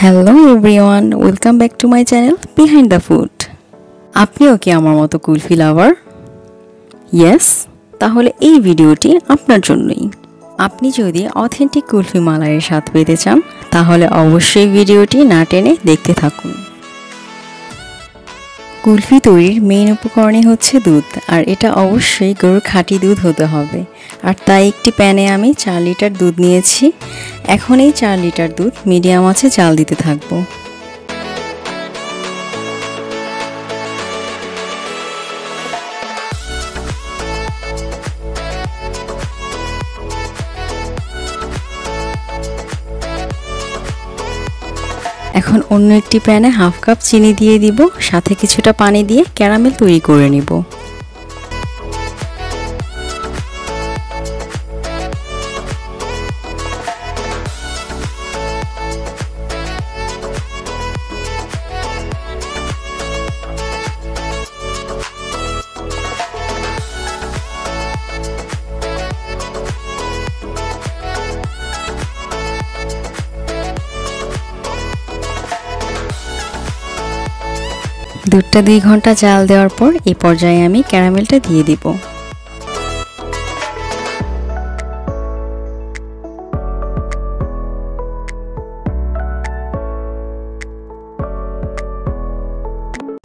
Hello everyone, welcome back to my channel behind the food. আপনিও কি আমার মতো কুলফি লাভার? ইয়েস, তাহলে এই ভিডিওটি আপনার জন্যই। আপনি যদি অথেন্টিক কুলফি মালাইয়ের স্বাদ পেতে চান তাহলে অবশ্যই ভিডিওটি না টেনে দেখতে থাকুন। কুলফি তৈরির মেইন উপকরণই হচ্ছে দুধ, আর এটা অবশ্যই গরুর খাঁটি দুধ হতে হবে। আর তাই একটি প্যানে আমি 4 লিটার দুধ নিয়েছি। এখন এই 4 লিটার দুধ মিডিয়াম আঁচে জাল দিতে থাকবো। এখন অন্য একটি প্যানে হাফ কাপ চিনি দিয়ে দিব, সাথে কিছুটা পানি দিয়ে ক্যারামেল তৈরি করে নিব। দুধটা 2 ঘন্টা জাল দেওয়ার পর এই পর্যায়ে আমি ক্যারামেলটা দিয়ে দিব।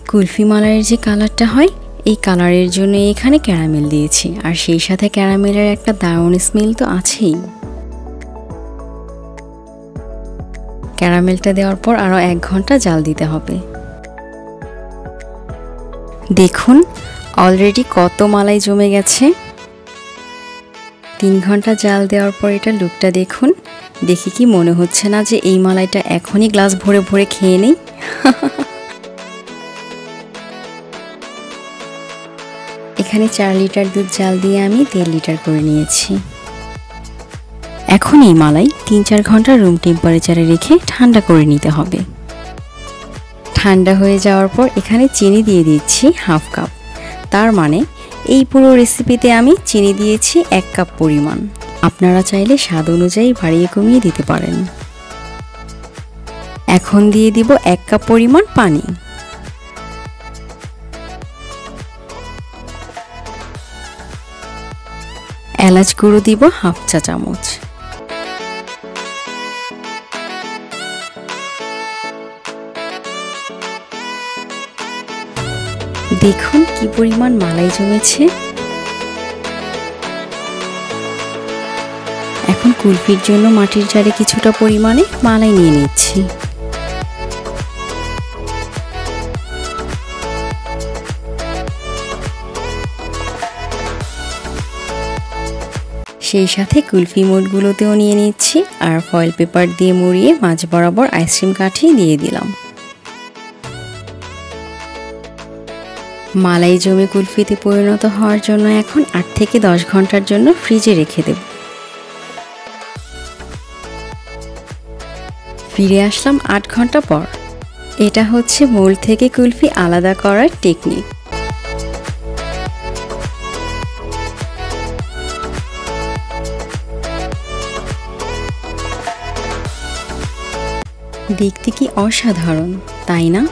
কুলফি মালাইয়ের যে কালারটা হয় এই কালারের জন্য এখানে ক্যারামেল দিয়েছি, আর সেই সাথে ক্যারামেলের একটা দারুণ স্মেল তো আছেই। ক্যারামেলটা দেওয়ার পর আরও 1 ঘন্টা জাল দিতে হবে। দেখুন অলরেডি কত মালাই জমে গেছে। 3 ঘন্টা জাল দেওয়ার পর এটা লুকটা দেখুন। দেখি কি মনে হচ্ছে না যে এই মালাইটা এখনই গ্লাস ভরে ভরে খেয়ে নেই? এখানে 4 লিটার দুধ জাল দিয়ে আমি 1.5 লিটার করে নিয়েছি। এখন এই মালাই 3-4 ঘন্টা রুম টেম্পারেচারে রেখে ঠান্ডা করে নিতে হবে। ঠান্ডা হয়ে যাওয়ার পর এখানে চিনি দিয়ে দিচ্ছি হাফ কাপ। তার মানে এই পুরো রেসিপিতে আমি চিনি দিয়েছি 1 কাপ পরিমাণ। আপনারা চাইলে স্বাদ অনুযায়ী বাড়িয়ে কমিয়ে দিতে পারেন। এখন দিয়ে দিব 1 কাপ পরিমাণ পানি। এলাচ গুঁড়ো দিব হাফ চা চামচ। দেখুন কি পরিমাণ মালাই জমেছে। এখন কুলফির জন্য মাটির জারে কিছুটা পরিমাণে মালাই নিয়ে নিচ্ছি। সেই সাথে কুলফি মোডগুলোতেও নিয়ে নিচ্ছি, আর ফয়েল পেপার দিয়ে মুড়িয়ে মাঝ বরাবর আইসক্রিম কাঠি দিয়ে দিলাম। মালাই জমে কুলফিতে পরিণত হওয়ার জন্য এখন 8 থেকে 10 ঘন্টার জন্য ফ্রিজে রেখে দেব। ফিরে আসলাম 8 ঘন্টা পর। এটা হচ্ছে মোল্ড থেকে কুলফি আলাদা করার টেকনিক। দেখতে কি অসাধারণ, তাই না?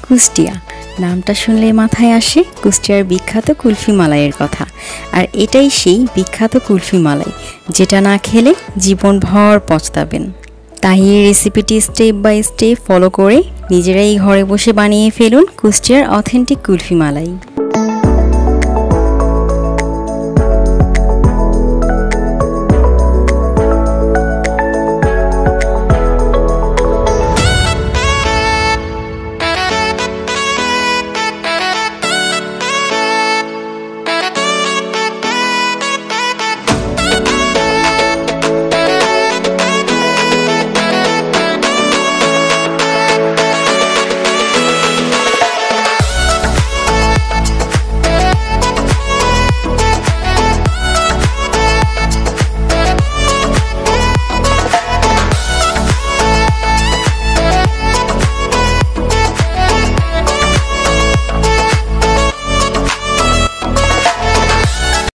কুষ্টিয়া নামটা শুনলে মাথায় আসে কুষ্টিয়ার বিখ্যাত কুলফি মালাইয়ের কথা। আর এটাই সেই বিখ্যাত কুলফি মালাই যেটা না খেলে জীবনভর পস্তাবেন। তাই এই রেসিপিটি স্টেপ বাই স্টেপ ফলো করে নিজেরাই ঘরে বসে বানিয়ে ফেলুন কুষ্টিয়ার অথেন্টিক কুলফি মালাই।